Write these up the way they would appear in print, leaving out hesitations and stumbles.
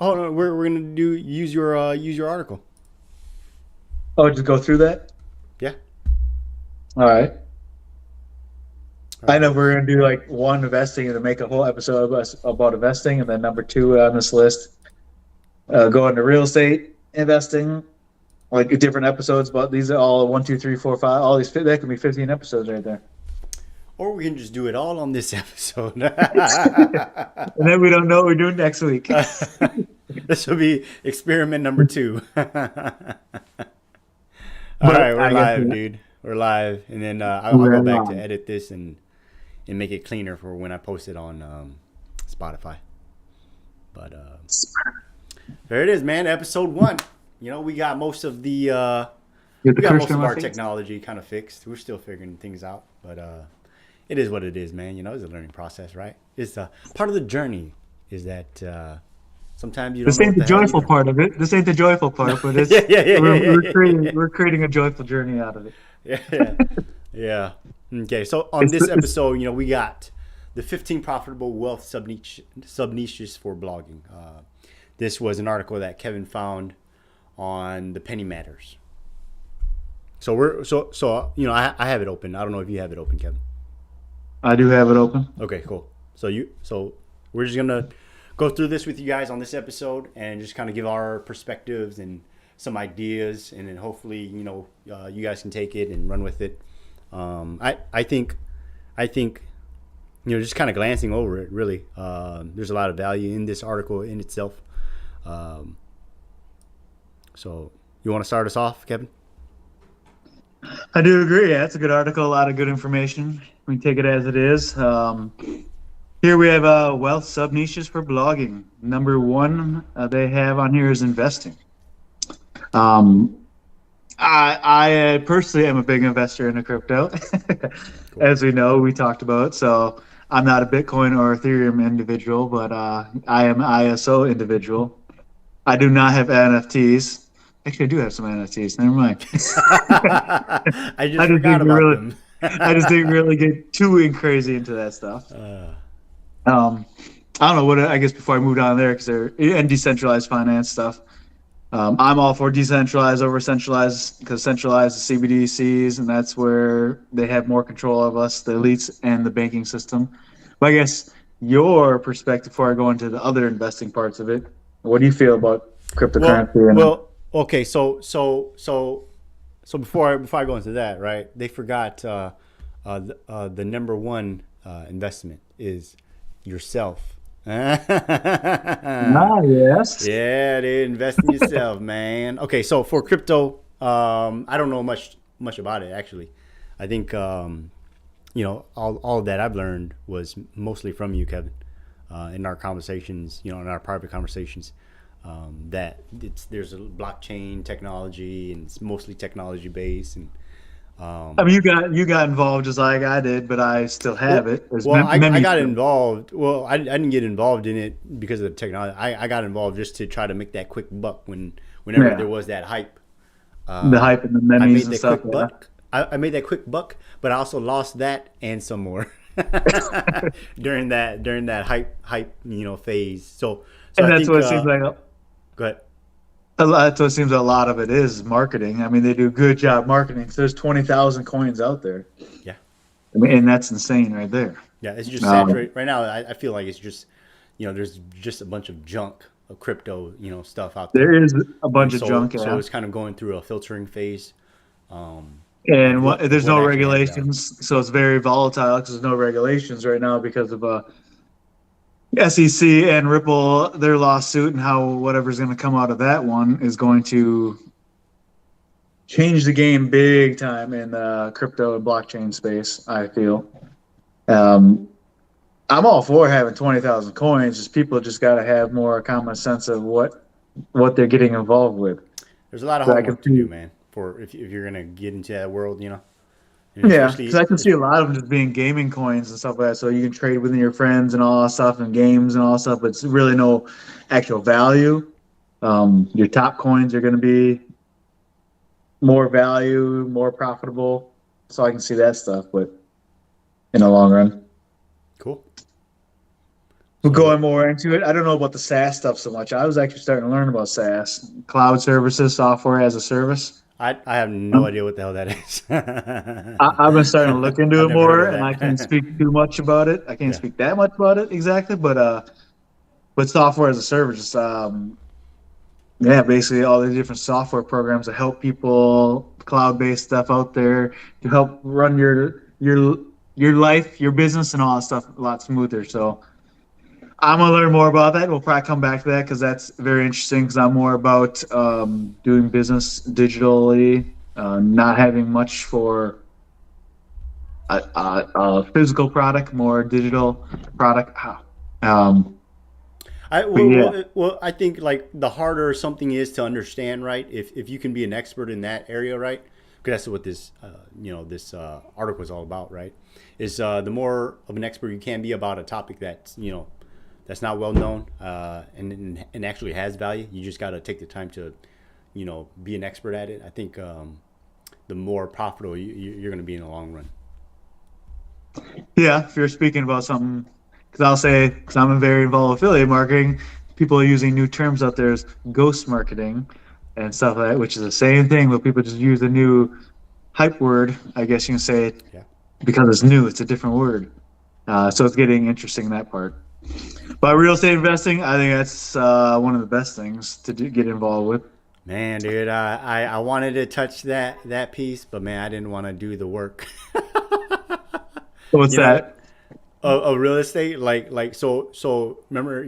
Oh no, we're gonna use your article. Oh, just go through that. Yeah. All right. All I know right. we're gonna do like one investing and then make a whole episode about investing, and then number two on this list, go into real estate investing, like different episodes. But these are all one, two, three, four, five. All these that could be 15 episodes right there, Or we can just do it all on this episode. and then we don't know what we're doing next week. This will be experiment number two. All right, But we're I guess live, dude. We're live, and then I'll go we're back to on. edit this and make it cleaner for when I post it on Spotify. But there it is, man. Episode 1. We got most of the Get the we got most cursor on of my our face. technology kind of fixed. We're still figuring things out, but it is what it is, man. It's a learning process, right? It's part of the journey. Is that sometimes you don't This know ain't what the the hell you're joyful doing. part of it. This ain't the joyful part, but Yeah, it's yeah, yeah, yeah, we're yeah, creating yeah, we're creating a joyful journey out of it. yeah, yeah, yeah. Okay, so on this It's episode, we got the 15 profitable wealth sub niches for blogging. This was an article that Kevin found on the Penny Matters. So I have it open. I don't know if you have it open, Kevin. I do have it open. Okay, cool. So we're just gonna go through this with you guys on this episode and just kind of give our perspectives and some ideas, and then hopefully you guys can take it and run with it. I think just kind of glancing over it, really, there's a lot of value in this article in itself. Um, so you want to start us off, Kevin? I do agree. Yeah, it's a good article, a lot of good information. We can take it as it is. Here we have wealth sub niches for blogging. Number one they have on here is investing. Um, I personally am a big investor into crypto, Cool. as we know, we talked about. So I'm not a Bitcoin or Ethereum individual, but I am an ISO individual. I do not have NFTs. Actually, I do have some NFTs. Never mind. I I just just forgot didn't about really, them. I just didn't really get too crazy into that stuff. uh, Um, I don't know what I guess before I moved on there because they're and decentralized finance stuff. I'm all for decentralized over centralized because centralized is CBDCs and that's where they have more control of us, the elites and the banking system. But I guess your perspective before I go into the other investing parts of it, what do you feel about well, cryptocurrency and well, okay. So before I go into that, right? They forgot the number one investment is yourself. Yeah, ah yes. dude, invest in yourself, man. Okay, so for crypto, I don't know much about it actually. I think all that I've learned was mostly from you, Kevin, in our conversations, in our private conversations. That there's a blockchain technology and it's mostly technology based and I mean um, you got involved just like I did, but I still have well, it. There's well, I many. got involved. Well, I didn't get involved in it because of the technology. I got involved just to try to make that quick buck whenever Yeah, there was that hype. the Uh, hype and the I memes made and that stuff. quick buck. I made that quick buck, but I also lost that and some more Yeah. during that hype phase. So And I that's think what it seems like. go ahead. That's what it seems a lot of it is marketing. I mean, they do a good job marketing. So there's 20,000 coins out there. Yeah. I mean, and that's insane right there. Yeah, it's just Um, saturated right now. I feel like it's just, there's just a bunch of junk of crypto, stuff out there there, is a and bunch of so junk, so yeah. it's kind of going through a filtering phase um, of And what there's what no actually has value. regulations, so it's very volatile because there's no regulations right now because of SEC and Ripple, their lawsuit, and how whatever's going to come out of that one is going to change the game big time in the crypto and blockchain space, I feel. Um, I'm all for having 20,000 coins. Just people just got to have more common sense of what they're getting involved with. There's a lot of So I can homework to do, see, man. For if you're gonna get into that world, and yeah, because especially I can see a lot of them just being gaming coins and stuff like that. So you can trade within your friends and all that stuff and games and all that stuff, but it's really no actual value. Your top coins are going to be more value, more profitable. So I can see that stuff, but in the long run. cool. We're So going more into it. I don't know about the SaaS stuff so much. I was actually starting to learn about SaaS, cloud services, software as a service. I have no Um, idea what the hell that is. I've been starting to look into I've it never heard more, of and I can't that. speak too much about it. I can't Yeah. speak that much about it exactly, but software as a service, yeah, basically all the different software programs that help people, cloud-based stuff out there to help run your life, your business, and all that stuff a lot smoother. So I'm gonna learn more about that. We'll probably come back to that because that's very interesting. Because I'm more about doing business digitally, not having much for a physical product, more digital product. Um, I but yeah, I think like the harder something is to understand, right? If you can be an expert in that area, right? Because that's what this this article is all about, right? Is the more of an expert you can be about a topic that's that's not well known and actually has value. You just got to take the time to be an expert at it. I think the more profitable you're going to be in the long run. yeah. If you're speaking about something, because I'll say, because I'm very involved with affiliate marketing, people are using new terms out there as ghost marketing and stuff like that, which is the same thing, but people just use a new hype word, I guess you can say, Yeah. because it's new. It's a different word. So it's getting interesting in that part. But real estate investing, I think that's one of the best things to get involved with. Man, dude, I wanted to touch that piece, but man, I didn't want to do the work. So what's you know, that? of real estate, so. Remember,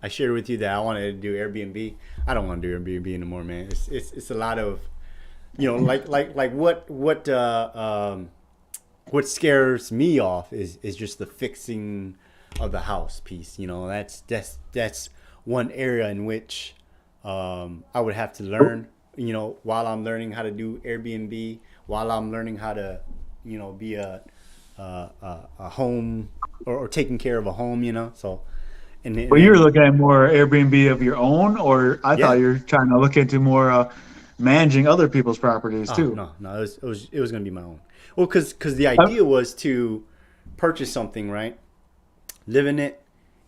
I shared with you that I wanted to do Airbnb. I don't want to do Airbnb anymore, man. It's a lot of like what scares me off is just the fixing of the house piece. That's one area in which I would have to learn. While I'm learning how to do Airbnb, while I'm learning how to be a home or taking care of a home. So and Well, you're then looking at more Airbnb of your own, or I thought yeah. you were trying to look into more managing other people's properties Oh too. no, it was gonna be my own. Well, because the idea was to purchase something, right? Live in it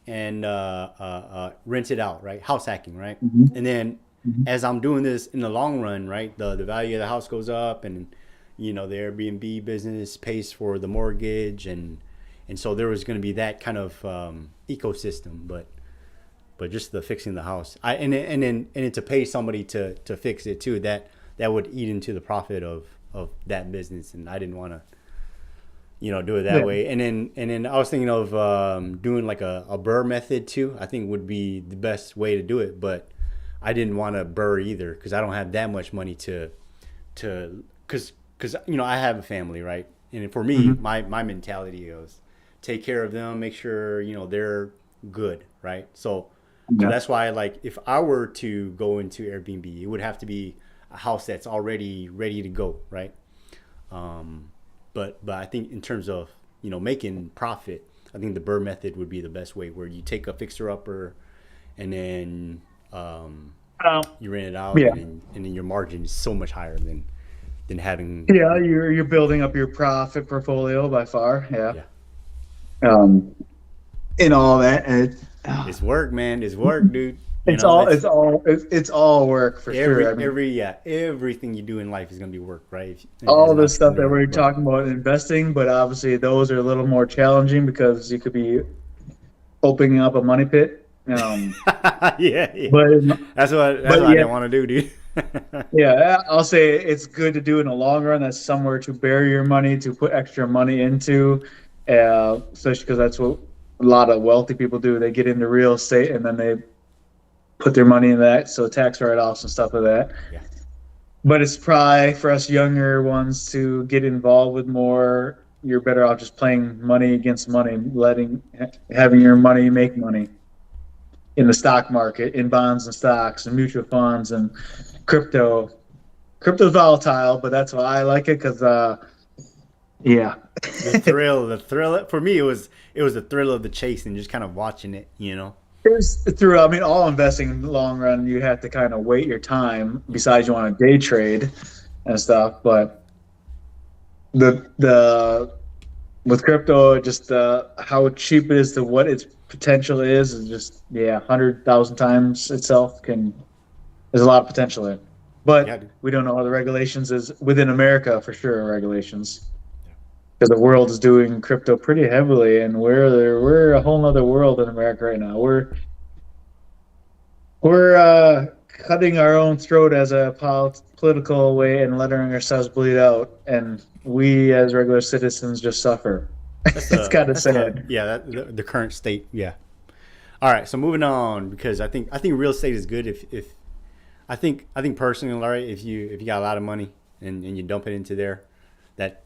and rent it out, right? House hacking, right? Mhm. And then Mhm. as I'm doing this in the long run, right, the value of the house goes up, and the Airbnb business pays for the mortgage, and so there was going to be that kind of ecosystem, but just the fixing the house, and then to pay somebody to fix it too, that would eat into the profit of that business, and I didn't want to do it that Yeah. way. And then I was thinking of doing like a burr method too. I think would be the best way to do it, but I didn't want to burr either because I don't have that much money to because I have a family, right? And for me, Mhm. my mentality is take care of them, make sure they're good, right? So Yeah. that's why, like, if I were to go into Airbnb, it would have to be a house that's already ready to go, right? Um, but I think in terms of making profit, I think the Burr method would be the best way, where you take a fixer upper and then Um, you rent it out, yeah. and then your margin is so much higher than having Yeah. You're building up your profit portfolio by far. Yeah. yeah. Um, and all that. It's work, man. It's work, dude. It's all work for sure. I mean, Everything you do in life is gonna be work, right? As all an the stuff that entrepreneur, we're but talking about investing, but obviously those are a little more challenging because you could be opening up a money pit. yeah. But That's what but I yeah, didn't want to do, dude. yeah, I'll say it's good to do in the long run. That's somewhere to bury your money, to put extra money into, especially because that's what a lot of wealthy people do. They get into real estate and then they put their money in that, so tax write-offs and stuff like that. Yeah. But it's probably for us younger ones to get involved with more. You're better off just playing money against money, having your money make money in the stock market, in bonds and stocks and mutual funds and crypto. Crypto's volatile, but that's why I like it because, yeah, The thrill for me, it was the thrill of the chase and just kind of watching it. there's through. I mean, all investing in the long run, you have to kind of wait your time. Besides, you want to day trade and stuff, but the with crypto, just how cheap it is to what it's potential is just 100,000 times itself can. There's a lot of potential there, Yeah, but dude. we don't know how the regulations is within America for sure. Regulations because the world is doing crypto pretty heavily, and we're a whole nother world in America right now. We're cutting our own throat as a political way and letting ourselves bleed out, and we as regular citizens just suffer. It's kind of That's the sad. yeah that the current state. Yeah. All right, so moving on because I think real estate is good if I think personally, Larry, if you got a lot of money and you dump it into there, that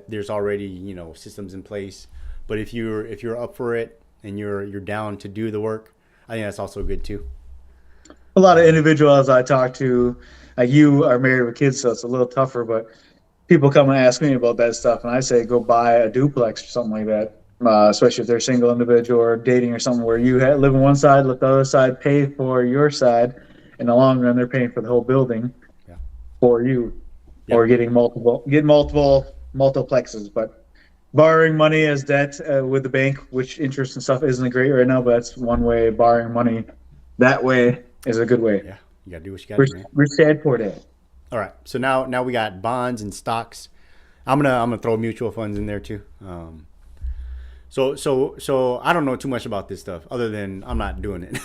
there's already systems in place. But if you're up for it and you're down to do the work, I think that's also good too. A lot of individuals I talk to, like you, are married with kids, so it's a little tougher. But people come and ask me about that stuff, and I say go buy a duplex or something like that. Especially if they're a single individual or dating or something, where you live on one side, let the other side pay for your side. In the long run, they're paying for the whole building Yeah. for you, or Yep. get multiplexes. But borrowing money as debt with the bank, which interest and stuff isn't great right now, but that's one way. Borrowing money that way is a good way. Yeah. You gotta do what you gotta We're, do, man. we're sad for that. All right. So now we got bonds and stocks. I'm gonna throw mutual funds in there too. So I don't know too much about this stuff other than I'm not doing it.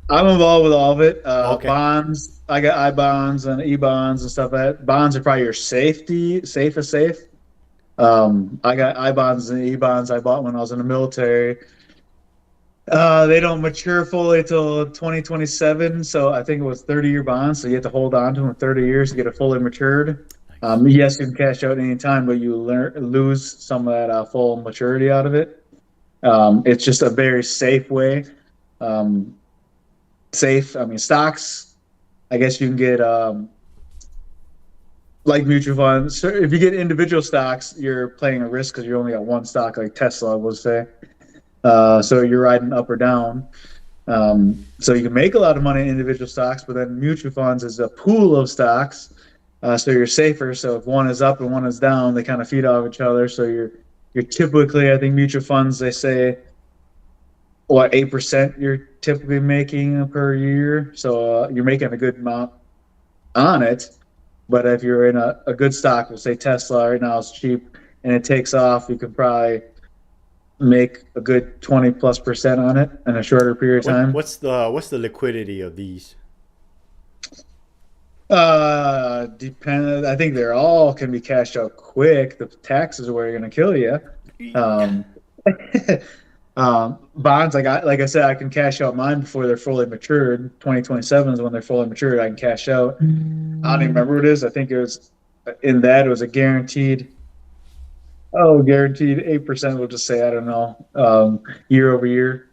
I'm involved with all of it. Okay. Bonds, I got I bonds and e bonds and stuff. That bonds are probably your safest safe. I got I bonds and e bonds. I bought when I was in the military. They don't mature fully till 2027, so I think it was 30-year bonds. So you have to hold on to them 30 years to get it fully matured. Nice. Yes, you can cash out any time, but lose some of that full maturity out of it. It's just a very safe way. Um, Safe. I mean, stocks. I guess you can get like mutual funds. So if you get individual stocks, you're playing a risk because you only got one stock, like Tesla, we'll say. So you're riding up or down. So you can make a lot of money in individual stocks, but then mutual funds is a pool of stocks. So you're safer. So if one is up and one is down, they kind of feed off each other. So you're typically, I think mutual funds, they say what 8% you're typically making per year. So you're making a good amount on it. But if you're in a good stock, we'll say Tesla right now is cheap and it takes off, you can probably make a good 20+% on it in a shorter period of time. What's the liquidity of these? Depend. I think they're all can be cashed out quick. The taxes are where you're going to kill you. Um, bonds, like I said, I can cash out mine before they're fully matured. 2027 is when they're fully matured. I can cash out. I don't even remember what it is. I think it was in that it was a guaranteed. Oh, guaranteed 8%. We'll just say I don't know. Year over year.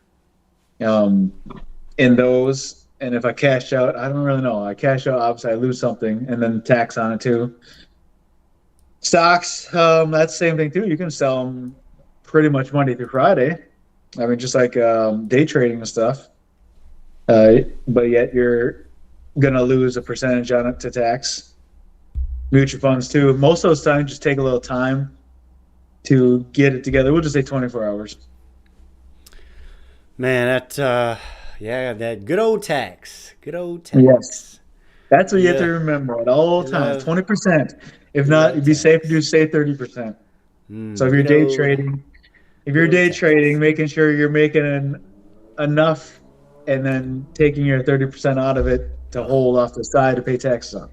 Um, in those, and if I cash out, I don't really know. I cash out, obviously I lose something, and then tax on it too. Stocks, that's the same thing too. You can sell them pretty much Monday through Friday. I mean, just like day trading and stuff. But yet you're gonna lose a percentage on it to tax. Mutual funds too. Most of those times, just take a little time to get it together. We'll just say 24 hours. Man, yeah, that good old tax. Good old Yes, tax. that's what you have to Yeah. remember at all You times. love 20%. If you not, love it'd be safe to tax. do say 30%. So Good old if good you're old day trading, taxes. making sure you're making enough, and then taking your 30% out of it to Ugh, hold off the side to pay taxes on.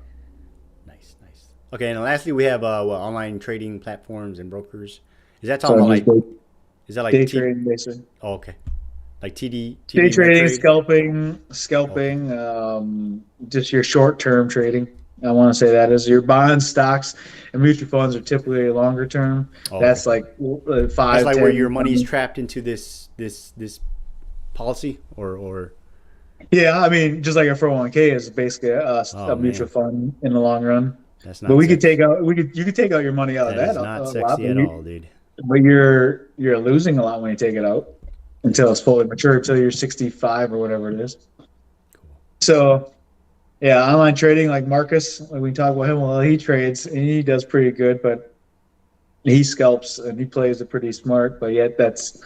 nice, nice. Okay, and lastly we have online trading platforms and brokers. Is that talking So about just like is that like day T trading basically. oh, okay. Like Day TD trading, Ameritrade? Okay. scalping, just your short-term trading. I want to say that is your bonds, stocks, and mutual funds are typically longer term. Okay. That's like That's five, like where 10 your years. money's trapped into this policy or Yeah, I mean, just like a 401k is basically oh a mutual man, fund in the long run. that's But not sex. you could take out your money out of That that is a not lot, sexy at all, dude. but you're losing a lot when you take it out Yeah. until it's fully mature, until you're 65 or whatever it is. Cool. So yeah, online trading like Marcus, like we talk about him. Well, he trades and he does pretty good, but he scalps and he plays it pretty smart, but yet that's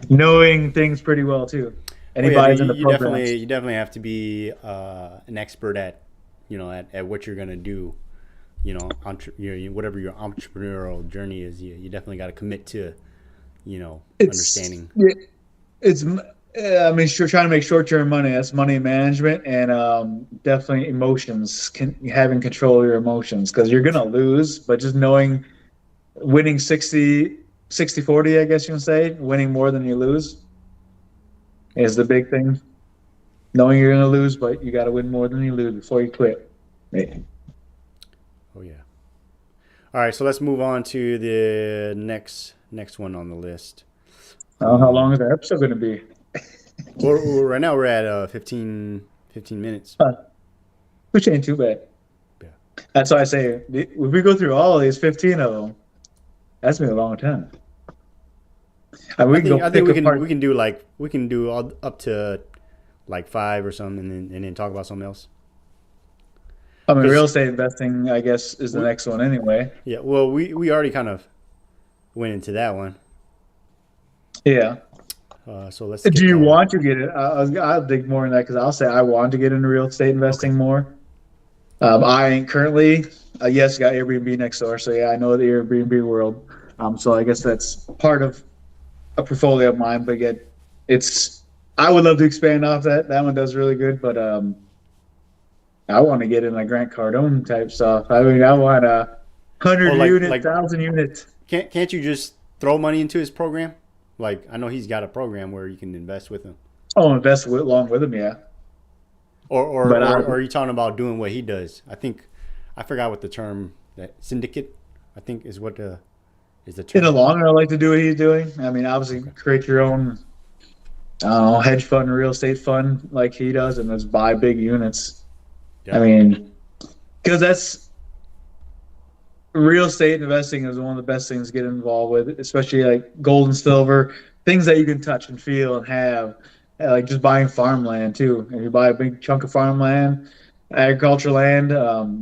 knowing things pretty well too. And Oh he yeah, dude, buys into programs. you definitely have to be an expert at at what you're gonna do. Whatever your entrepreneurial journey is, you definitely got to commit to It's understanding. it's I mean, sure, trying to make short-term money. That's money management and definitely emotions. Having control of your emotions because you're gonna lose, but just knowing winning 60-40, I guess you can say, winning more than you lose is the big thing. Knowing you're gonna lose, but you got to win more than you lose before you quit. Yeah. Oh yeah. All right, so let's move on to the next one on the list. How long is the episode going to be? Right now we're at 15 minutes. Which ain't too bad. Yeah. That's why I say if we go through all of these, 15 of them, that's been a long time. And we can go I think pick apart. we can do all, up to like five or something, and then talk about something else. I mean, real Because estate investing, I guess, is the next one anyway. yeah, well, we already kind of went into that one. Yeah. So let's Do skip you that one. want to get it? I'll dig more in that because I'll say I want to get into real estate Okay. investing more. I ain't currently, yes, got Airbnb next door. So yeah, I know the Airbnb world. So I guess that's part of a portfolio of mine, but yet I would love to expand off that. That one does really good, but I want to get in like Grant Cardone type stuff. I mean, I want a Or 100 unit, like 1,000 unit. can't you just throw money into his program? Like I know he's got a program where you can invest with him. Oh, invest along with him, yeah. But Or are you talking about doing what he does? I think I forgot what the term that syndicate I think is what is the in the term. long run, I like to do what he's doing. I mean, obviously, Okay. create your own, I don't know, hedge fund, real estate fund like he does, and just buy big units. I Yeah. mean, because that's real estate investing is one of the best things to get involved with, especially like gold and silver, things that you can touch and feel and have. Like just buying farmland too. If you buy a big chunk of farmland, agriculture land,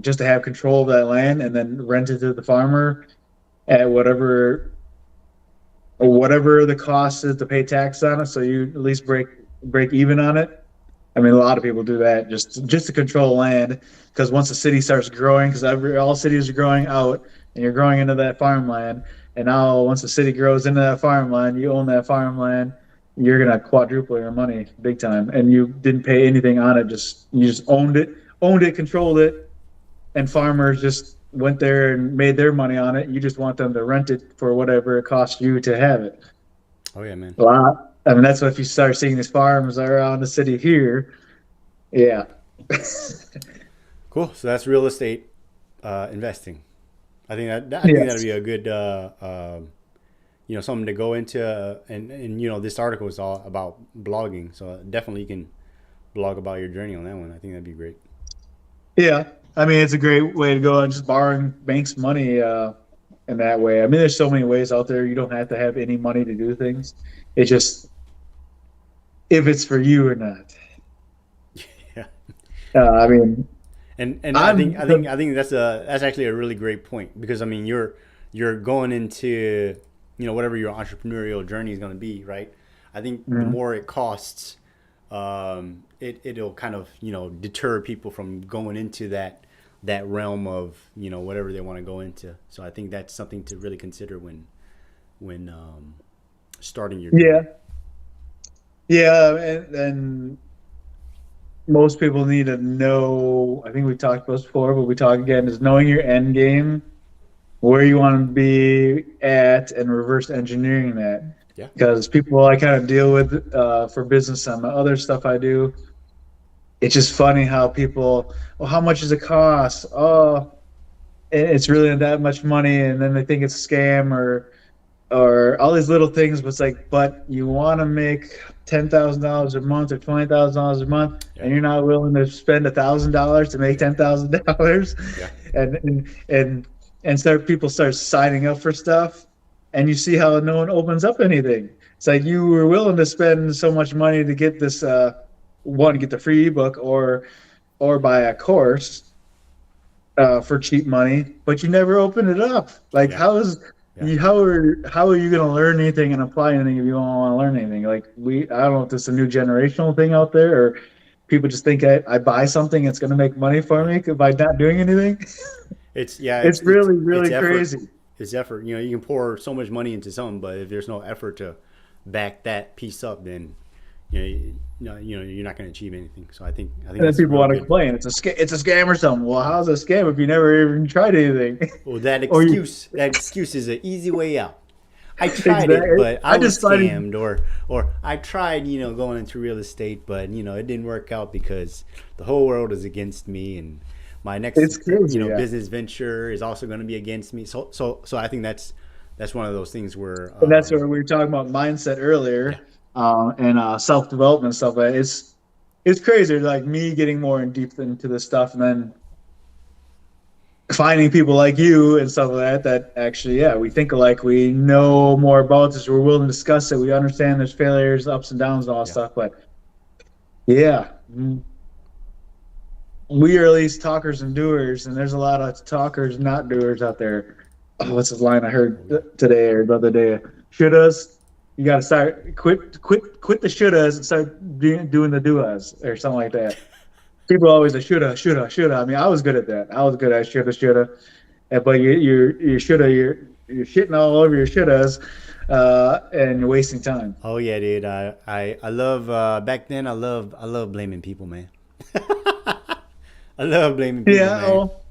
just to have control of that land and then rent it to the farmer at whatever the cost is to pay tax on it, so you at least break even on it. I mean, a lot of people do that just to control land because once the city starts growing, because all cities are growing out, and you're growing into that farmland, and now once the city grows into that farmland, you own that farmland, you're gonna quadruple your money big time, and you didn't pay anything on it. You just owned it, controlled it, and farmers just went there and made their money on it. You just want them to rent it for whatever it costs you to have it. Oh yeah, man. A lot. I mean, that's what if you start seeing these farms around the city here. Yeah. Cool. So that's real estate investing. I think that'd Yes. be a good something to go into. And this article is all about blogging, so definitely you can blog about your journey on that one. I think that'd be great. Yeah. I mean, it's a great way to go on just borrowing banks' money in that way. I mean, there's so many ways out there. You don't have to have any money to do things. It's just if it's for you or not. Yeah. I mean, And I'm I think that's actually a really great point because I mean you're going into whatever your entrepreneurial journey is going to be, right? I think the Mhm. more it costs, it'll kind of deter people from going into that realm of whatever they want to go into. So I think that's something to really consider when starting your Yeah. journey. Yeah, and most people need to know. I think we talked about this before, but we talk again is knowing your end game, where you want to be at, and reverse engineering that. Yeah. Because people I kind of deal with for business on the other stuff I do, it's just funny how people, well, how much does it cost? Oh, it's really not that much money, and then they think it's a scam or all these little things. But it's like, but you want to make $10,000 a month or $20,000 a month, Yeah. and you're not willing to spend $1,000 to make $10,000, Yeah. and and people start signing up for stuff, and you see how no one opens up anything. It's like you were willing to spend so much money to get this one, get the free ebook or buy a course for cheap money, but you never open it up. Like Yeah. Yeah. how are you going to learn anything and apply anything if you don't want to learn anything? Like I don't know if this is a new generational thing out there, or people just think I buy something, it's going to make money for Yeah. me by not doing anything. It's yeah, It's really, really effort. crazy. It's effort. You know, you can pour so much money into something, but if there's no effort to back that piece up, then you're not going to achieve anything. So I think And then that's people real want to good. complain. It's a scam or something. Well, how's it a scam if you never even tried anything? Well, or you that excuse is an easy way out. I tried it, exactly. but I I was decided scammed, or I tried, going into real estate, but it didn't work out because the whole world is against me, and my next, it's crazy. Yeah. business venture is also going to be against me. So I think that's one of those things where, And that's where we were talking about mindset yeah, earlier, and self development stuff. It's crazy, like me getting more in deep into this stuff, and then finding people like you and stuff like that that actually, yeah, we think alike. We know more about this. We're willing to discuss it. We understand there's failures, ups and downs, and all that yeah. stuff. But yeah, we are at least talkers and doers, and there's a lot of talkers, not doers out there. Oh, what's the line I Oh heard yeah. today or the other day? Shouldas. You got to start quit the shouldas and start doing the doas or something like that. People always say shoulda. I mean, I was good at that. I was good at shoulda. But you shoulda, you're shitting all over your shouldas, and you're wasting time. Oh yeah, dude. I love back then. I love blaming people, man. I love blaming people, Yeah, man. well,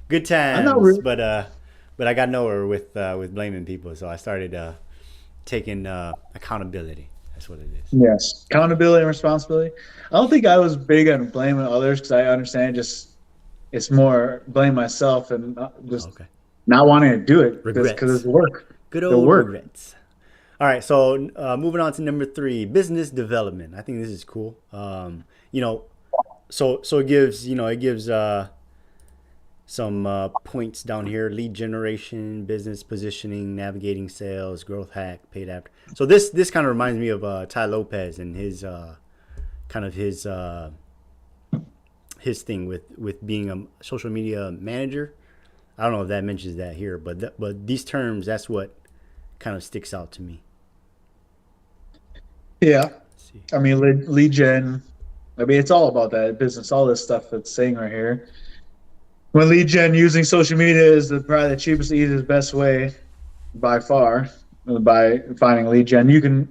Good I'm not times, really. but I got nowhere with blaming people. So I started taking accountability. That's what it is. Yes, accountability and responsibility. I don't think I was big on blaming others because I understand just it's more blame myself and just Okay. not wanting to do it because it's Regrets. work. Good The old work. regrets. All right, so moving on to number three, business development. I think this is cool. So it gives some points down here: lead generation, business positioning, navigating sales, growth hack, paid after. So this kind of reminds me of Ty Lopez and his kind of his thing with being a social media manager. I don't know if that mentions that here, but these terms, that's what kind of sticks out to me. Yeah, Let's see. I mean lead gen. I mean it's all about that business. All this stuff that's saying right here. When lead gen using social media is probably the cheapest, easiest, best way by far by finding lead gen. You can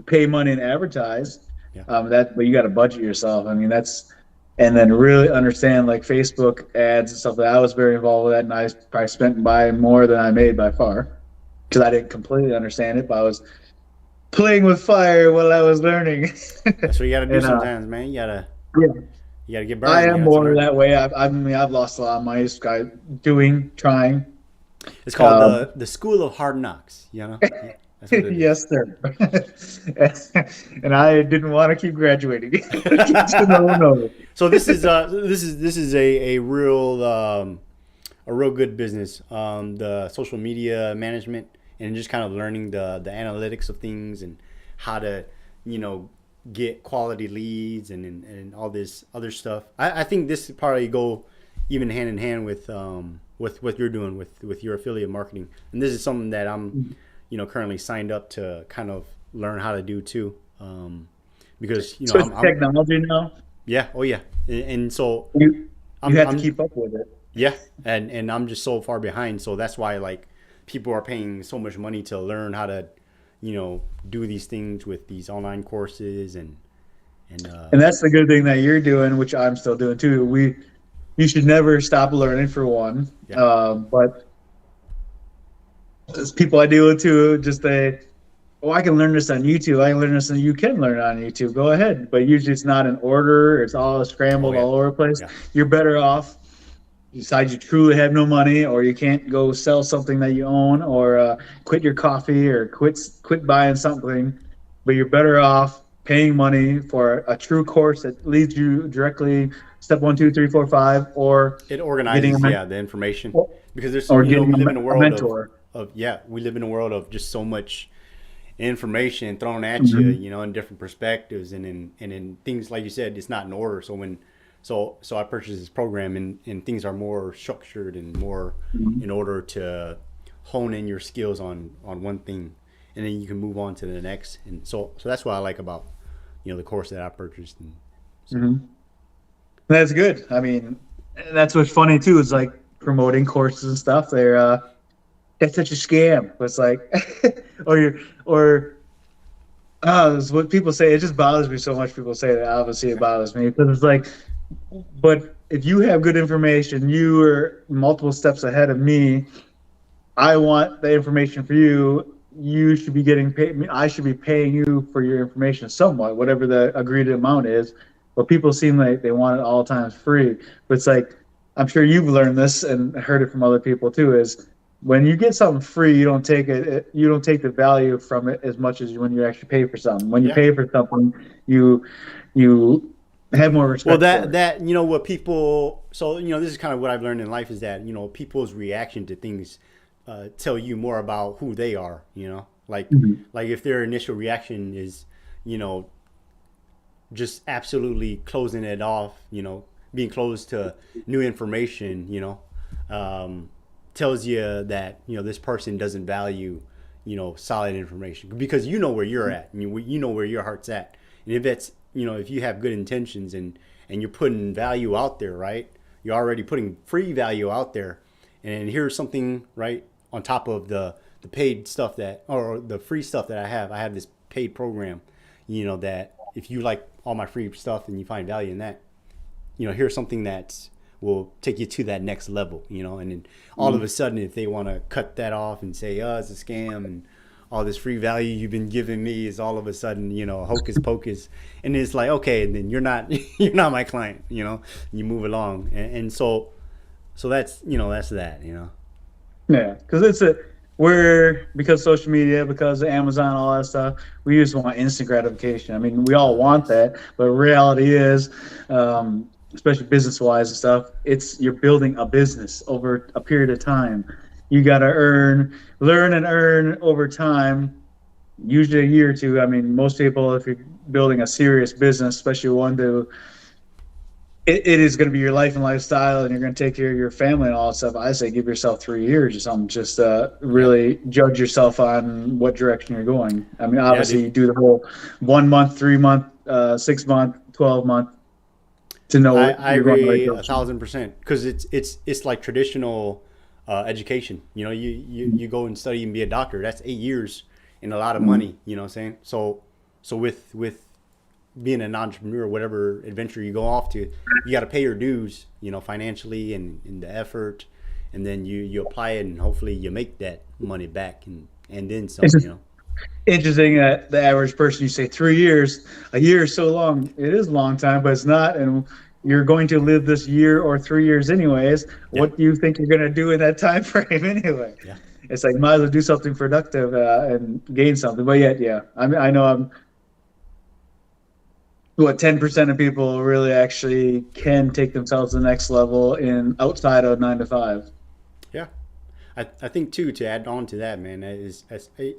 pay money and advertise Yeah. but you got to budget yourself. I mean, and then really understand like Facebook ads and stuff. That I was very involved with that, and I probably spent by more than I made by far because I didn't completely understand it, but I was playing with fire while I was learning. That's what you got to do and sometimes, man. yeah, You gotta get I burned, am to more learn. that way. I mean, I've lost a lot of money just trying. It's called Um, the school of hard knocks. That's what it is. yes, sir. And I didn't want to keep graduating. No, no. So this is a real good business. The social media management and just kind of learning the analytics of things and how to you know get quality leads and all this other stuff. I think this would probably go even hand in hand with what you're doing with your affiliate marketing. And this is something that I'm currently signed up to kind of learn how to do too. Because Especially I'm technology now. yeah, oh yeah, and so You have to I'm keep up with it. yeah, and I'm just so far behind. So that's why like people are paying so much money to learn how to do these things with these online courses and And that's the good thing that you're doing, which I'm still doing too. You should never stop learning for one. yeah, But there's people I deal with too, just I can learn this on YouTube. I can learn this, and you can learn it on YouTube. Go ahead. But usually it's not in order. It's all oh scrambled yeah, all over the place. yeah. You're better off. You decide you truly have no money, or you can't go sell something that you own, or quit your coffee, or quit buying something. But you're better off paying money for a true course that leads you directly step 1, 2, 3, 4, 5, or It getting a organizes the information or, because there's or we getting live in a a world mentor. of yeah, we live in a world of just so much information thrown at you, Mm-hmm. in different perspectives and in things like you said, it's not in order. So I purchased this program and things are more structured and more Mm-hmm. in order to hone in your skills on one thing, and then you can move on to the next. And so that's what I like about the course that I purchased. And so Mm-hmm. That's good. I mean, that's what's funny too. Is like promoting courses and stuff. That's such a scam. It's like, or you're, or it's what people say. It just bothers me so much. People say that. Obviously, it bothers me because it's like, but if you have good information, you are multiple steps ahead of me. I want the information for you. You should be getting paid. I should be paying you for your information somewhat, whatever the agreed amount is. But people seem like they want it all times free. But it's like, I'm sure you've learned this and heard it from other people too, is when you get something free, you don't take it, you don't take the value from it as much as when you actually pay for something. When you yeah. pay for something, you have more respect Well, for it. that what people. So this is kind of what I've learned in life is that people's reaction to things tell you more about who they are. Like Mhm. like if their initial reaction is just absolutely closing it off, being closed to new information, tells you that this person doesn't value solid information because where you're at. You know where your heart's at, and if it's if you have good intentions and you're putting value out there, right? You're already putting free value out there, and here's something right on top of the paid stuff that or the free stuff that I have. I have this paid program, that if you like all my free stuff and you find value in that, here's something that will take you to that next level, and then all of a sudden, if they want to cut that off and say, oh, it's a scam and all this free value you've been giving me is all of a sudden, hocus pocus. And it's like, okay, and then you're not, you're not my client, you move along. And so that's, that's that, Yeah, because because social media, because of Amazon, all that stuff, we just want instant gratification. I mean, we all want that, but reality is, especially business wise and stuff, you're building a business over a period of time. You got to learn and earn over time, usually a year or two. I mean, most people, if you're building a serious business, especially one it is going to be your life and lifestyle, and you're going to take care of your family and all that stuff. I say give yourself 3 years or something. Just really judge yourself on what direction you're going. I mean, obviously, you do the whole 1 month, 3 month, 6 month, 12-month to know I you're going the right agree direction. 1,000% because it's like traditional education. You go and study and be a doctor. That's 8 years and a lot of money. You know what I'm saying? So with being an entrepreneur, whatever adventure you go off to, you got to pay your dues, financially and the effort, and then you apply it and hopefully you make that money back and then some, It's just interesting that the average person, you say 3 years, a year is so long. It is a long time, but it's not. And you're going to live this year or 3 years anyways. Yeah. What do you think you're going to do in that time frame anyway? Yeah. It's like might as well do something productive and gain something. But yet, yeah, I know I'm. What 10% of people really actually can take themselves to the next level in outside of 9 to 5. Yeah. I think too, to add on to that, man, is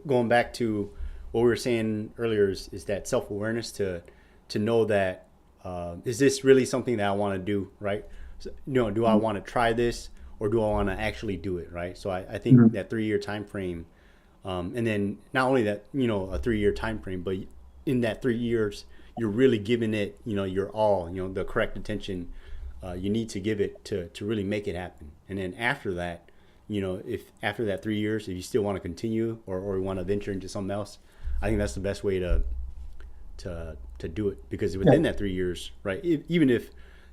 going back to what we were saying earlier is that self-awareness to know that is this really something that I want to do, right? So, do I want to try this or do I want to actually do it, right? So I think that 3 year time frame, and then not only that, a 3 year time frame, but in that 3 years, you're really giving it, your all, the correct attention you need to give it to really make it happen. And then after that, if after that 3 years, if you still want to continue or you want to venture into something else, I think that's the best way to do it, because within that 3 years, right? Even if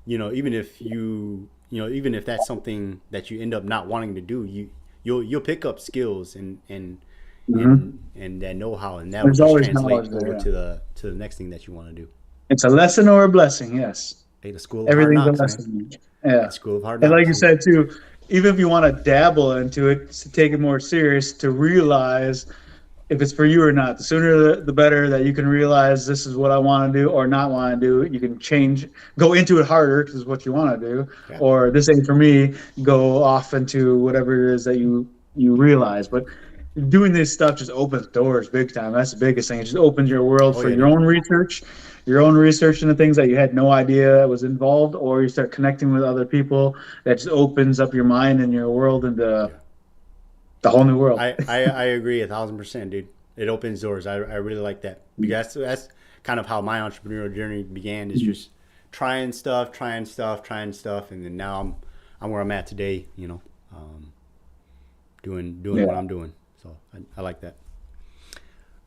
even if that's something that you end up not wanting to do, you'll pick up skills and that know-how, and that will There's just always translate knowledge there. over Yeah. to the next thing that you want to do. It's a lesson or a blessing. Yes, Hey, the school of hard everything's a knocks, man. lesson. Yeah, The school of hard and like knocks. you said too, even if you want to dabble into it, to take it more serious, to realize if it's for you or not. The sooner the better that you can realize this is what I want to do or not want to do. You can go into it harder because it's what you want to do, Yeah. or this ain't for me. Go off into whatever it is that you realize. But doing this stuff just opens doors big time. That's the biggest thing. It just opens your world Oh for yeah, your dude. own research, into things that you had no idea was involved, or you start connecting with other people. That just opens up your mind and your world into Yeah. a whole new world. I agree 1,000%, dude. It opens doors. I really like that because that's kind of how my entrepreneurial journey began. Is just trying stuff, and then now I'm where I'm at today. Doing Yeah. what I'm doing. So I like that.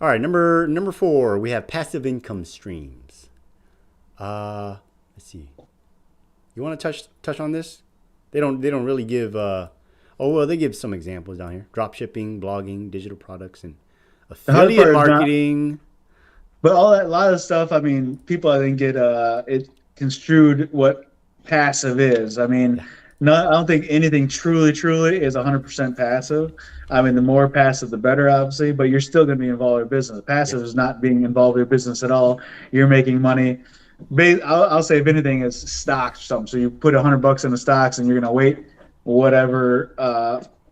All right, number 4, we have passive income streams. Let's see. You want to touch on this? They don't really give. They give some examples down here: drop shipping, blogging, digital products, and The hard affiliate part is not, marketing. but all that, a lot of stuff. I mean, people I think get it construed what passive is. I mean, Yeah, not. I don't think anything truly is 100% passive. I mean, the more passive, the better, obviously. But you're still going to be involved in business. yeah, Passive is not being involved in business at all. You're making money. I'll say if anything, it's stocks or something. So you put $100 in the stocks, and you're going to wait whatever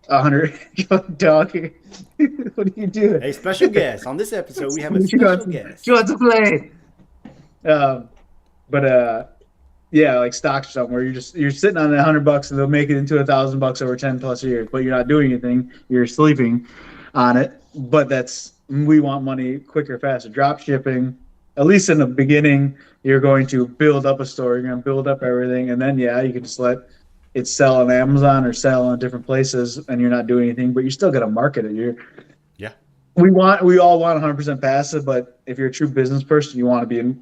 100 dog. What are you doing? a special guest on this episode. We have a She wants special to, guest. she wants to play. Um, but yeah, like stocks or something where you're sitting on $100 and they'll make it into $1,000 over 10+ years, but you're not doing anything. You're sleeping on it. But we want money quicker, faster. Drop shipping, at least in the beginning, you're going to build up a store. You're going to build up everything, and then you can just let it sell on Amazon or sell on different places, and you're not doing anything, but you're still going to market it. Yeah, We all want 100% passive, but if you're a true business person, you want to be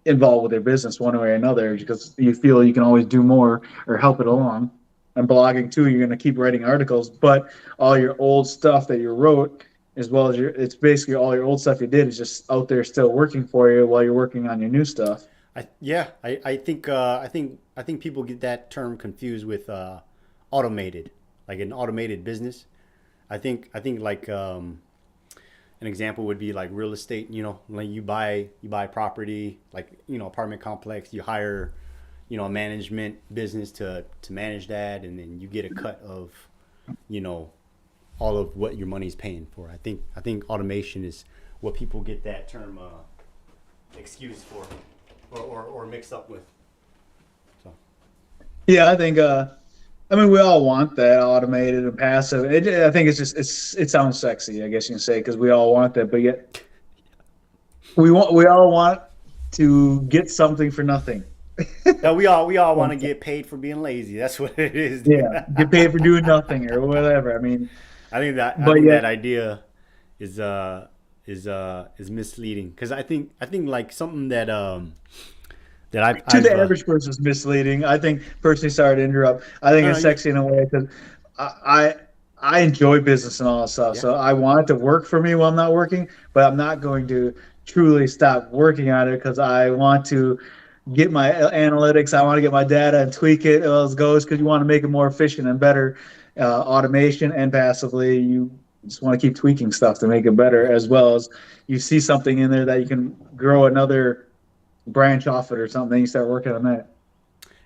involved with their business one way or another because you feel you can always do more or help it along. And blogging too, you're going to keep writing articles, but all your old stuff that you wrote, as well as it's basically all your old stuff you did is just out there still working for you while you're working on your new stuff. I think people get that term confused with automated, like an automated business. I think like an example would be like real estate. Like you buy property, like apartment complex. You hire a management business to manage that, and then you get a cut of all of what your money's paying for. I think automation is what people get that term excused for, or mixed up with. So Yeah, I think. I mean, we all want that automated and passive. I think it sounds sexy, I guess you can say, because we all want that. But yet, we all want to get something for nothing. no, we all want to get paid for being lazy. That's what it is. Yeah, get paid for doing nothing or whatever. I mean, I but think yet, that idea is misleading because I think like something that to I've the average person, is misleading. I think personally, sorry to interrupt. I think no, it's sexy in a way because I I enjoy business and all that stuff. yeah, So I want it to work for me while I'm not working, but I'm not going to truly stop working on it because I want to get my analytics. I want to get my data and tweak it as it goes because you want to make it more efficient and better. Automation and passively, you just want to keep tweaking stuff to make it better, as well as you see something in there that you can grow another branch off it or something. You start working on that.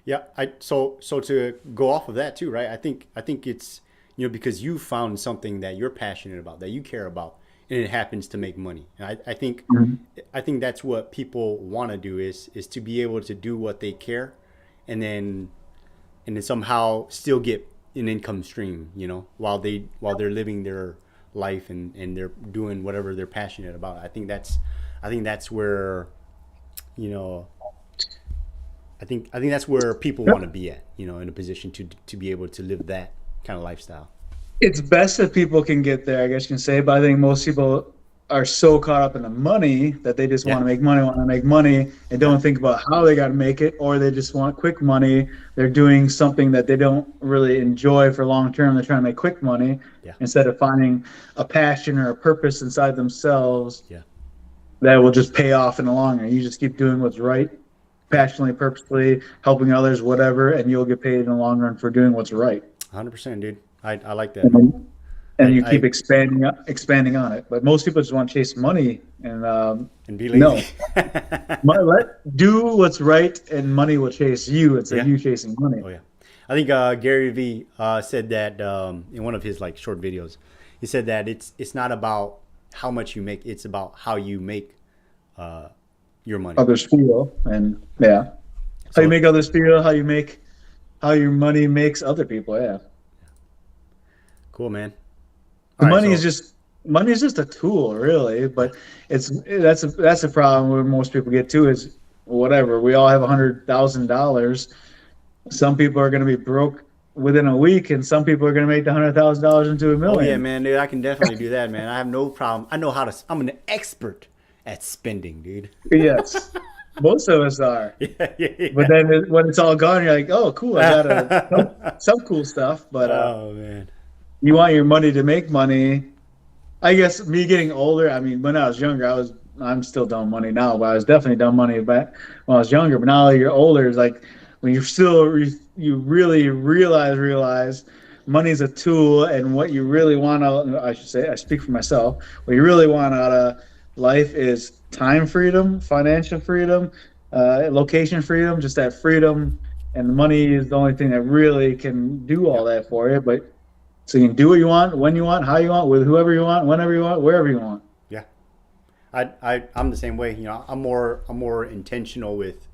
yeah. So to go off of that too, right? I think it's because you found something that you're passionate about, that you care about, and it happens to make money. And Mhm. I think that's what people want to do is to be able to do what they care, and then somehow still get an income stream, while they're living their life and they're doing whatever they're passionate about. I think that's where, you know, I think that's where people want to be at, in a position to be able to live that kind of lifestyle. It's best if people can get there, I guess you can say, but I think most people are so caught up in the money that they just Yeah, want to make money and yeah, don't think about how they got to make it, or they just want quick money. They're doing something that they don't really enjoy for long term. They're trying to make quick money yeah, instead of finding a passion or a purpose inside themselves yeah. that will just pay off in the long run. You just keep doing what's right, passionately, purposely, helping others, whatever, and you'll get paid in the long run for doing what's right. 100%, dude. I like that, man. And and you keep I expanding on it. But most people just want to chase money, and and be no, lazy. do what's right, and money will chase you instead Yeah. of you chasing money. Oh yeah. I think Gary Vee said that in one of his like short videos. He said that it's not about how much you make; it's about how you make uh, your money. Others feel, and yeah, how you So make others feel, how your money makes other people. Yeah, cool, man. All right, Money is so just money is just a tool, really. But that's a problem where most people get to is whatever. We all have $100,000. Some people are going to be broke within a week, and some people are going to make the $100,000 into a oh yeah, million. man, dude, I can definitely do that, man. I have no problem. I know how to. I'm an expert at spending, dude. Yes, most of us are. Yeah, yeah, But then when it's all gone, you're like, oh, cool, I got yeah. some cool stuff. But Oh man. you want your money to make money. I guess me getting older. I mean, when I was younger, I'm still dumb money now, but I was definitely dumb money back when I was younger. But now that you're older, it's like when you're you really realize money's a tool, and what you really want out. I should say, I speak for myself. What you really want out of life is time freedom, financial freedom, location freedom, just that freedom. And the money is the only thing that really can do all Yep. that for you. But so you can do what you want, when you want, how you want, with whoever you want, whenever you want, wherever you want. Yeah. I'm the same way. You know, I'm more intentional with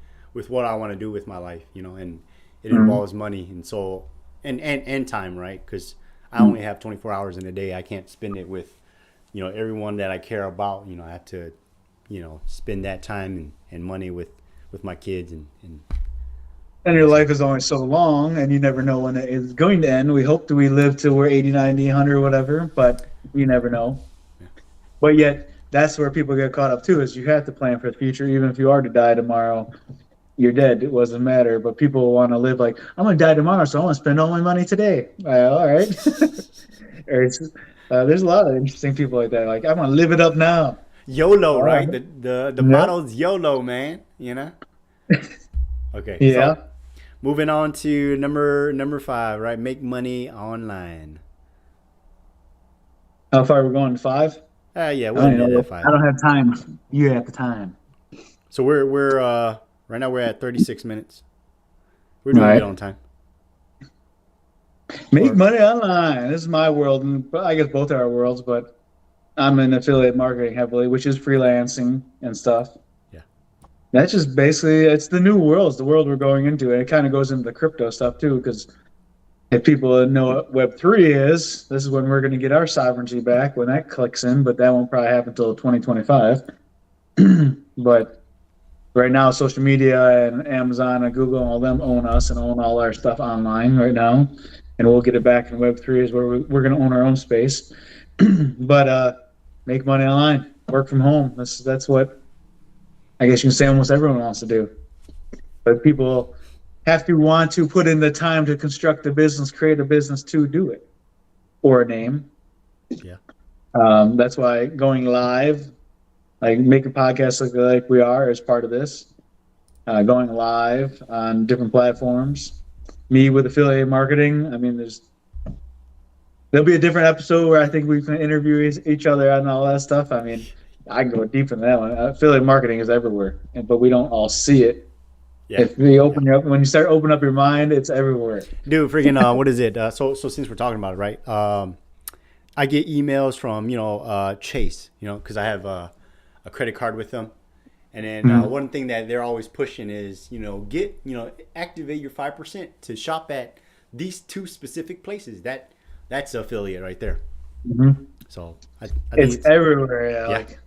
what I want to do with my life. You know, and it Mhm. involves money, and so and time, right? Because I only have 24 hours in a day. I can't spend it with, everyone that I care about. You know, I have to, spend that time and money with my kids and And I your guess. life is only so long, and you never know when it is going to end. We hope that we live till we're 80, 90, 100, whatever, but you never know. Yeah. But yet, that's where people get caught up too, is you have to plan for the future. Even if you are to die tomorrow, you're dead. It doesn't matter. But people want to live like, I'm going to die tomorrow, so I want to spend all my money today. All right. Or there's a lot of interesting people like that. Like, I'm going to live it up now. YOLO, All right? right. The Yep. motto's YOLO, man. You know. Okay, Yeah. so moving on to number 5, right? Make money online. How far are we going? 5? Yeah, I we'll don't end even it know. at I 5. don't have time. You have the time. So we're right now we're at 36 minutes. We're All doing good right. on time. Make Or money online. This is my world, and I guess both are our worlds, but I'm in affiliate marketing heavily, which is freelancing and stuff. yeah, That's just basically it's the new world. It's the world we're going into, and it kind of goes into the crypto stuff too. Because if people know what Web3 is, this is when we're going to get our sovereignty back when that clicks in. But that won't probably happen until 2025. But right now, social media and Amazon and Google and all them own us and own all our stuff online right now. And we'll get it back in Web3 is where we're going to own our own space. But make money online, work from home. That's what I guess you can say almost everyone wants to do. But people have to want to put in the time to construct a business, create a business to do it, or a name. yeah, That's why going live, like making podcasts like we are, is part of this. Going live on different platforms. Me with affiliate marketing. I mean, there'll be a different episode where I think we can interview each other and all that stuff. I mean, I can go deep in that one. Affiliate marketing is everywhere, but we don't all see it. yeah, If we yeah. open you up, when you start opening up your mind, it's everywhere. Dude, freaking what is it? So since we're talking about it, right? I get emails from Chase, because I have a credit card with them. And then Mhm. one thing that they're always pushing is, activate your 5% to shop at these two specific places. That's affiliate right there. Mhm. So I think It's everywhere. Yeah, yeah, like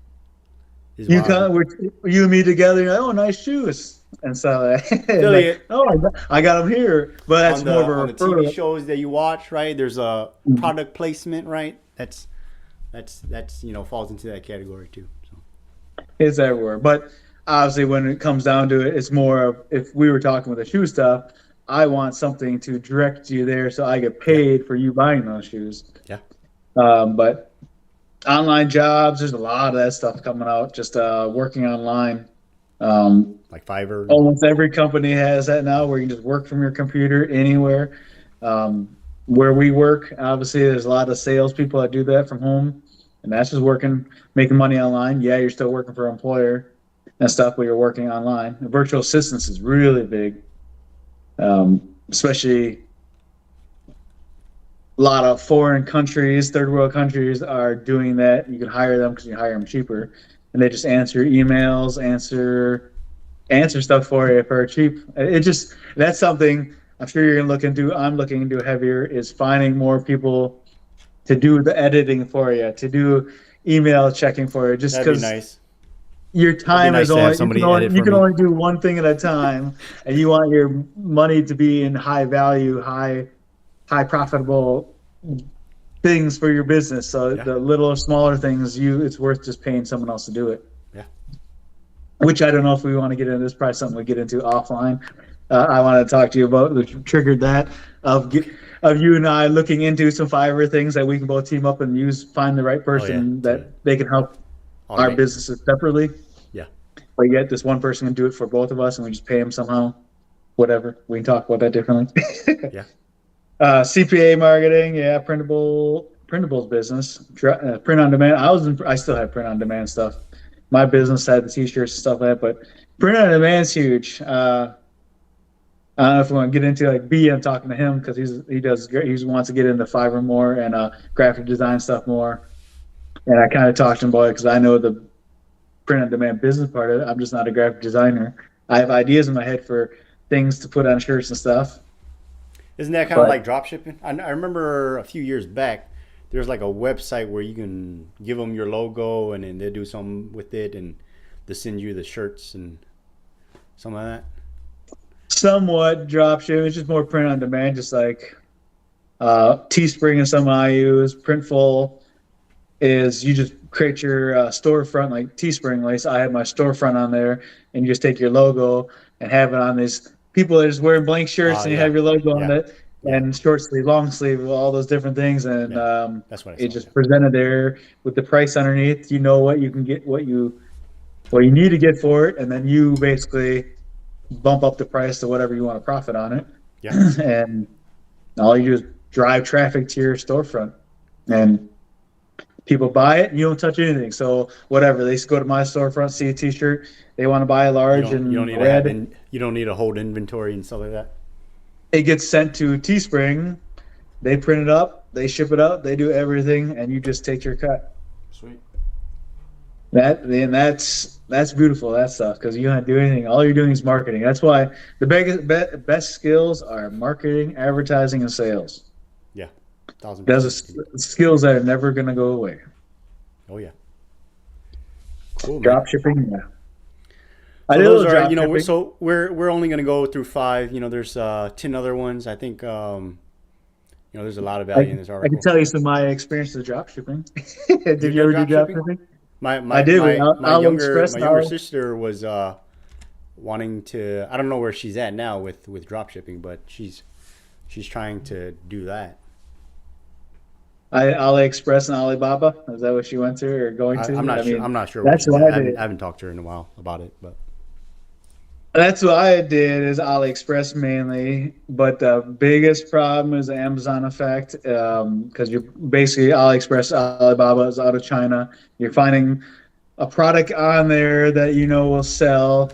is you wild. come, you and me together. You're like, oh, nice shoes, and so and like, Affiliate oh, I got them here. But that's on more the of a on the TV referral. shows that you watch, right? There's a Mhm. product placement, right? That's falls into that category too. So It's everywhere. But obviously, when it comes down to it, it's more of if we were talking with the shoe stuff, I want something to direct you there, so I get yeah, paid for you buying those shoes. yeah, But online jobs, there's a lot of that stuff coming out. Just working online. Um, like Fiverr. Almost every company has that now, where you can just work from your computer anywhere. Where we work, obviously, there's a lot of salespeople that do that from home, and that's just working, making money online. Yeah, you're still working for an employer and stuff, but you're working online. And virtual assistants is really big, especially a lot of foreign countries, third world countries are doing that. You can hire them because you hire them cheaper, and they just answer emails, answer stuff for you for cheap. It just that's something I'm sure you're gonna look into. I'm looking into heavier is finding more people to do the editing for you, to do email checking for you, just That'd be because nice. your That'd be time is nice to have only somebody edit you for can me. only do one thing at a time, and you want your money to be in high value, high profitable things for your business. So Yeah. the little smaller things, it's worth just paying someone else to do it. Yeah. Which I don't know if we want to get into. This is probably something we get into offline. I wanted to talk to you about, which triggered that Okay. of you and I looking into some Fiverr things that we can both team up and find the right Oh yeah. person To that they can help our automate. businesses separately. Yeah. But yet this one person can do it for both of us, and we just pay him somehow. Whatever. We can talk about that differently. Yeah. CPA marketing, yeah, printables business, print on demand. I still have print on demand stuff. My business had the t-shirts and stuff like that, but print on demand's huge. I don't know if we want to get into like B. I'm talking to him because he does great. He wants to get into Fiverr more and graphic design stuff more. And I kind of talked to him about it because I know the print on demand business part of it. I'm just not a graphic designer. I have ideas in my head for things to put on shirts and stuff. Isn't that kind of But like drop shipping? I remember a few years back, there's like a website where you can give them your logo and then they do something with it and they send you the shirts and something like that. somewhat drop shipping. It's just more print on demand, just like Teespring is something I use. Printful is you just create your storefront like Teespring. Like I have my storefront on there, and you just take your logo and have it on these people that are just wearing blank shirts, and you Yeah. have your logo on Yeah. it, Yeah. and short sleeve, long sleeve, all those different things, and Yeah. That's what I it saw. just Yeah. presented there with the price underneath. You know what you can get, what you need to get for it, and then you basically bump up the price to whatever you want to profit on it, Yeah. and all you do is drive traffic to your storefront, and people buy it and you don't touch anything. So whatever, they just go to my storefront, see a t-shirt, they want to buy a large You don't in need to have red, you don't need to hold inventory and stuff like that. it gets sent to Teespring, they print it up, they ship it out, they do everything, and you just take your cut. Sweet. That's beautiful, that stuff, because you don't do anything. All you're doing is marketing. That's why the best skills are marketing, advertising, and sales. Yeah. 1,000%. Those are skills that are never going to go away. Oh yeah. Cool, man. Drop shipping, yeah. I So did a those little are, drop we're, shipping. so we're only gonna go through 5. There's 10 other ones. I think there's a lot of value in this I can article. tell you some of my experience with drop shipping. Did You've you done ever do drop drop shipping? shipping? My I my did with my my AliExpress. younger sister was wanting to. I don't know where she's at now with drop shipping, but she's trying to do that. AliExpress and Alibaba. Is that what she went to or going to? I'm not I sure. mean, I'm not sure where that's she's what at. I did. I haven't talked to her in a while about it, but That's what I did is AliExpress mainly, but the biggest problem is the Amazon effect because you're basically AliExpress, Alibaba is out of China. You're finding a product on there that you know will sell,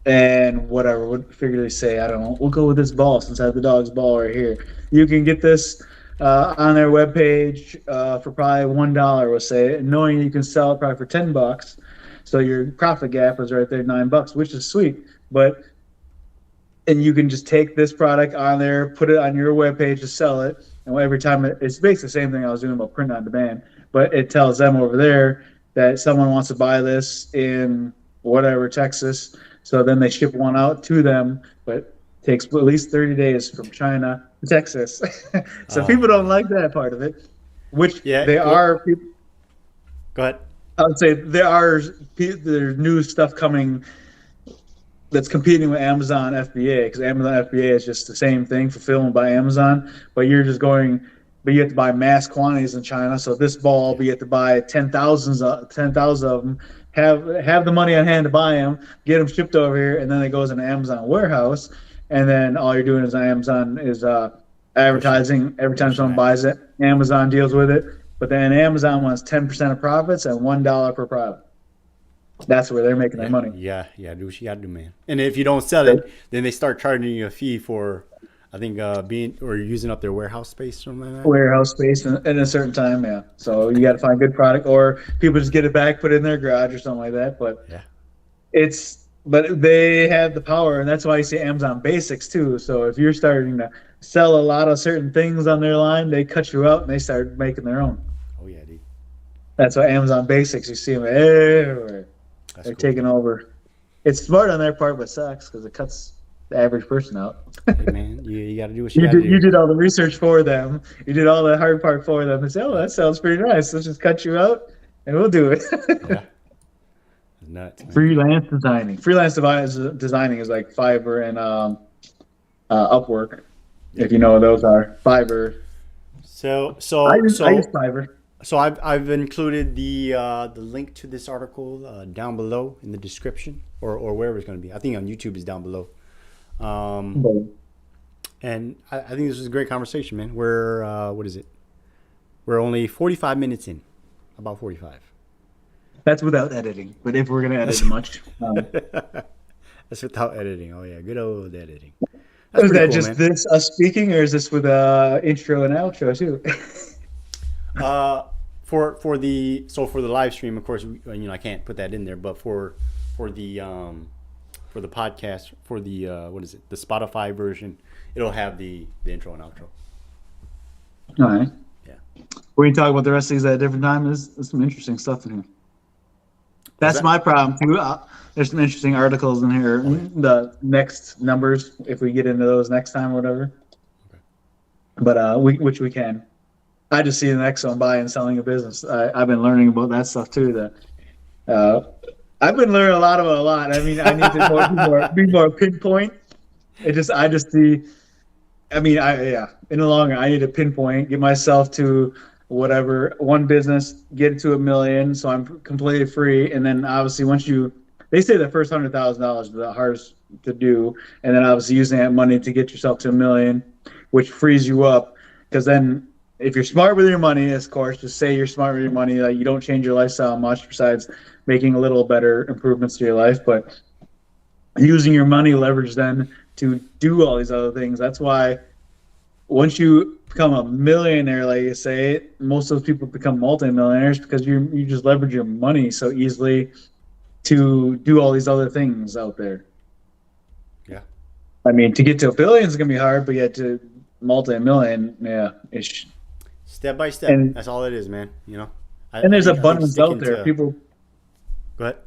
and whatever, what figure they say, I don't know. We'll go with this ball since I have the dog's ball right here. You can get this on their webpage for probably $1, we'll say, knowing you can sell it probably for $10. So your profit gap is right there, $9, which is sweet. And you can just take this product on there, put it on your webpage to sell it. And every time it's basically the same thing I was doing about print on demand, but it tells them over there that someone wants to buy this in whatever, Texas. So then they ship one out to them, but it takes at least 30 days from China to Texas. So people don't like that part of it, which yeah. they are. Go ahead. I would say there's new stuff coming that's competing with Amazon FBA, because Amazon FBA is just the same thing, fulfillment by Amazon, but you have to buy mass quantities in China. So this ball, but you have to buy 10,000 of them, have the money on hand to buy them, get them shipped over here, and then it goes in an Amazon warehouse, and then all you're doing is Amazon is advertising. Every time someone buys it, Amazon deals with it. But then Amazon wants 10% of profits and $1 per product. That's where they're making their money. Yeah. Do what you got to do, man. And if you don't sell it, then they start charging you a fee for, I think, being or using up their warehouse space or something like that. Warehouse space in a certain time, yeah. So you got to find good product, or people just get it back, put it in their garage or something like that. But Yeah. it's but they have the power, and that's why you see Amazon Basics too. So if you're starting to sell a lot of certain things on their line, they cut you out and they start making their own. Oh yeah, dude. That's why Amazon Basics, you see them everywhere. That's They're cool. taking over. It's smart on their part, but sucks because it cuts the average person out. Hey man, you got to do what you got to You do. did all the research for them. You did all the hard part for them. They say, "Oh, that sounds pretty nice. Let's just cut you out, and we'll do it." Yeah, it's nuts, man. Freelance designing. Designing is like Fiverr and Upwork. If Yep. you know what those are, Fiverr. So I so use I use so Fiverr. so I've included the link to this article down below in the description or wherever it's going to be. I think on YouTube is down below. Um, and I think this was a great conversation, man. We're what is it? We're only 45 minutes in, about 45. That's without editing. But if we're gonna edit much, That's without editing. Oh yeah, good old editing. That's is pretty that cool, just man. this us speaking, or is this with intro and outro too? Uh, for the live stream, of course, I can't put that in there, but for the for the podcast, for the what is it, the Spotify version, it'll have the intro and outro. All right. Yeah. We can talk about the rest of these at a different time. There's some interesting stuff in here. What's That's that? my problem too. There's some interesting articles in here. Oh yeah. The next numbers, if we get into those next time or whatever. Okay. But which we can. I just see the next one, buying and selling a business. I've been learning about that stuff too. Uh, I've been learning a lot about a lot. I mean, I need to be more pinpoint. I just see. I mean, in the long run, I need to pinpoint, get myself to whatever one business, get it to 1 million, so I'm completely free. And then obviously, they say the first $100,000 is the hardest to do, and then obviously using that money to get yourself to 1 million, which frees you up. Because then, if you're smart with your money, of course, just say you're smart with your money, that you don't change your lifestyle much besides making a little better improvements to your life, but using your money leverage then to do all these other things. That's why once you become a millionaire, like you say, most of those people become multimillionaires because you just leverage your money so easily to do all these other things out there. Yeah. I mean, to get to a billion is gonna be hard, but yet to multi-million, yeah, ish. Step by step. And That's all it is, man. and there's I think abundance out sticking there. to. People, Go ahead.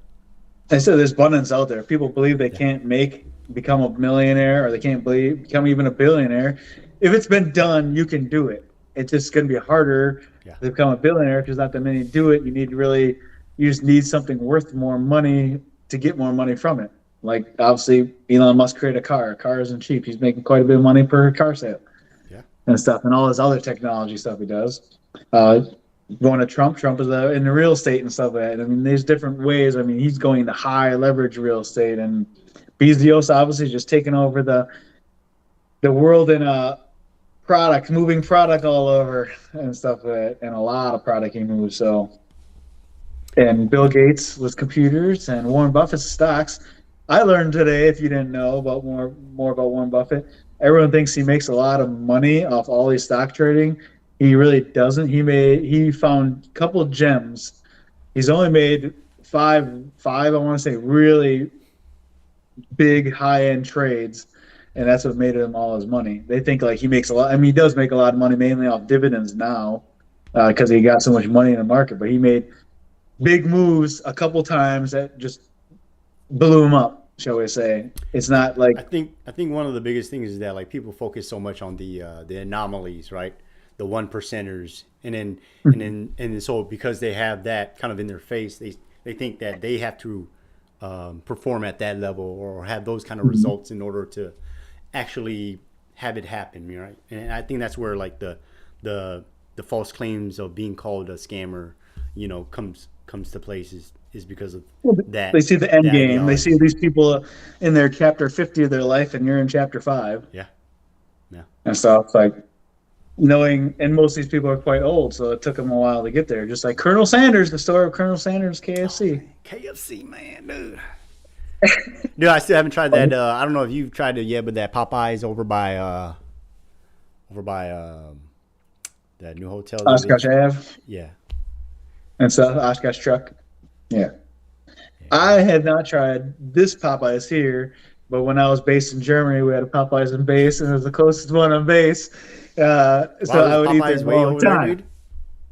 I said there's abundance out there. People believe they Yeah. can't become a millionaire or they can't become even a billionaire. If it's been done, you can do it. It's just going to be harder Yeah. to become a billionaire because not that many do it. You just need something worth more money to get more money from it. Like obviously Elon Musk created a car. A car isn't cheap. He's making quite a bit of money per car sale. Yeah. And stuff, and all this other technology stuff he does. Going to Trump is in the real estate and stuff like that. I mean, there's different ways. I mean, he's going to high leverage real estate, and Bezos obviously just taking over the world in moving product all over and stuff like that, and a lot of product he moves. So, and Bill Gates with computers and Warren Buffett's stocks. I learned today, if you didn't know about more about Warren Buffett, everyone thinks he makes a lot of money off all these stock trading. He really doesn't. He found a couple of gems. He's only made five I want to say really big high end trades, and that's what made him all his money. They think like he makes a lot. I mean, he does make a lot of money mainly off dividends now because he got so much money in the market. But he made big moves a couple times that just blew him up. Shall we say? It's not like I think one of the biggest things is that like people focus so much on the anomalies, right? The one percenters, and so because they have that kind of in their face, they think that they have to perform at that level or have those kind of results in order to actually have it happen, right? And I think that's where like the false claims of being called a scammer, comes to places is because of that. they see the end the game. They see ideology. these people in their chapter 50 of their life, and you're in chapter 5 Yeah, yeah, and stuff like. Knowing, and most of these people are quite old, so it took them a while to get there. Just like Colonel Sanders, the story of Colonel Sanders KFC. KFC, man, dude. Dude, I still haven't tried that. I don't know if you've tried it yet, but that Popeyes over by that new hotel. Oshkosh Ave Yeah, and stuff. Oshkosh truck. Yeah. I had not tried this Popeyes here, but when I was based in Germany, we had a Popeyes in base, and it was the closest one on base. Wow, So I there's would eat Popeyes there way all the over there, time. dude.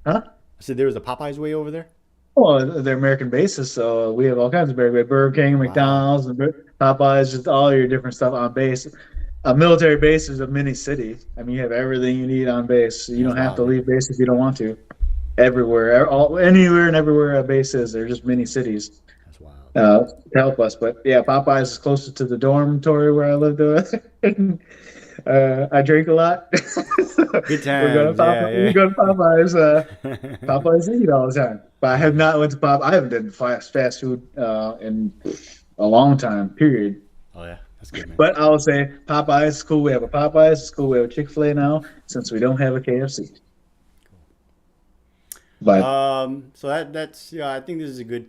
Huh? I said there was a Popeyes way over there. Well, they're American bases, so we have all kinds of burgers. We have Burger King, Wow. McDonald's, and Popeyes, just all your different stuff on base. A military base is a mini city. I mean, you have everything you need on base. So you That's don't have wild, to man. leave base if you don't want to. Everywhere, anywhere and everywhere a base is, they're just mini cities That's wild. to help us. But yeah, Popeyes is closer to the dormitory where I lived. I drink a lot. Good We're going to times. Popeyes. We Yeah, go to Popeyes. yeah. Popeyes to eat all the time. But I have not went to Pop. I haven't done fast food in a long time. Period. Oh yeah, that's good, man. But I will say Popeyes is cool. We have a Popeyes. It's cool. We have a Chick-fil-A now since we don't have a KFC. But So that's yeah. I think this is a good,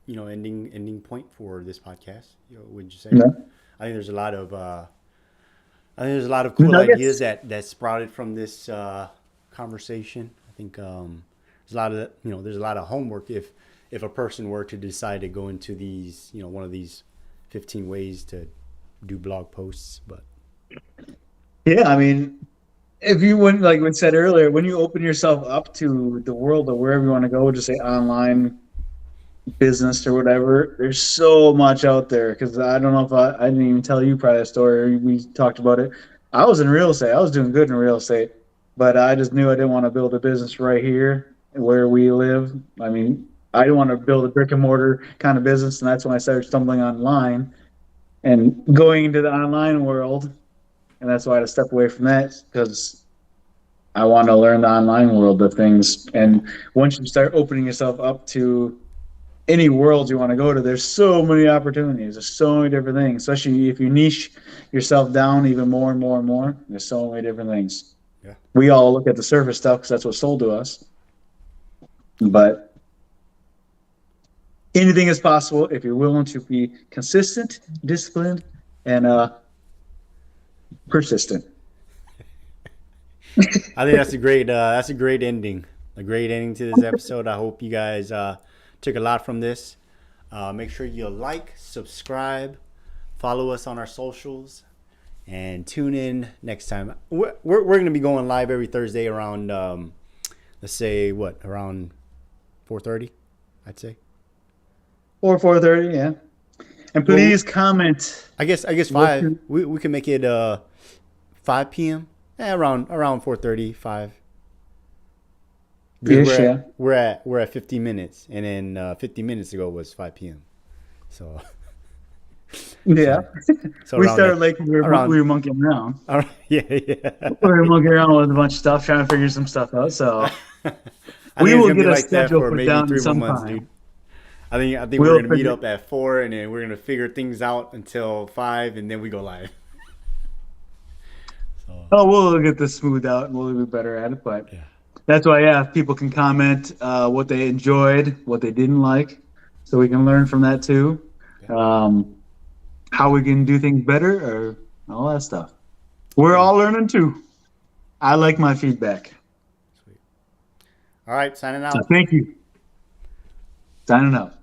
ending point for this podcast. Would you say? you know, I think there's a lot of I think there's a lot of cool ideas nuggets. that sprouted from this conversation. I think there's a lot of there's a lot of homework if a person were to decide to go into these one of these 15 ways to do blog posts. But Yeah, I mean, if you went like we said earlier, when you open yourself up to the world of wherever you want to go, just say online business or whatever, there's so much out there. Because I don't know if I didn't even tell you probably a story. We talked about it. I was in real estate. I was doing good in real estate, but I just knew I didn't want to build a business right here where we live. I mean, I didn't want to build a brick and mortar kind of business, and that's when I started stumbling online and going into the online world. And that's why I had to step away from that because I want to learn the online world of things. And once you start opening yourself up to any world you want to go to, there's so many opportunities. There's so many different things, especially if you niche yourself down even more and more and more. There's so many different things. yeah, We all look at the surface stuff because that's what's sold to us. But anything is possible if you're willing to be consistent, disciplined, and persistent. I think that's a great ending. A great ending to this episode. I hope you guys took a lot from this. Make sure you like, subscribe, follow us on our socials, and tune in next time. We're going to be going live every Thursday around let's say around 4:30, I'd say. Or 4:30, yeah. And please comment. I guess 5. We can make it 5 p.m. Around 4:30, 5. Ish, Because yeah. we're at 50 minutes, and then 50 minutes ago was 5 p.m. So Yeah. so We around started that, like around we were monkeying around. yeah. We were monkeying around with a bunch of stuff, trying to figure some stuff out. So I we think it's will gonna be get a like that schedule for put maybe down 3 more months, sometime. dude. I think We'll we're gonna meet figure- up at 4, and then we're gonna figure things out until 5, and then we go live. So Oh, we'll get this smoothed out and we'll be better at it. But yeah. that's why, yeah, if people can comment what they enjoyed, what they didn't like, so we can learn from that too. How we can do things better or all that stuff. We're all learning too. I like my feedback. Sweet. All right, signing So out. thank you. Signing out.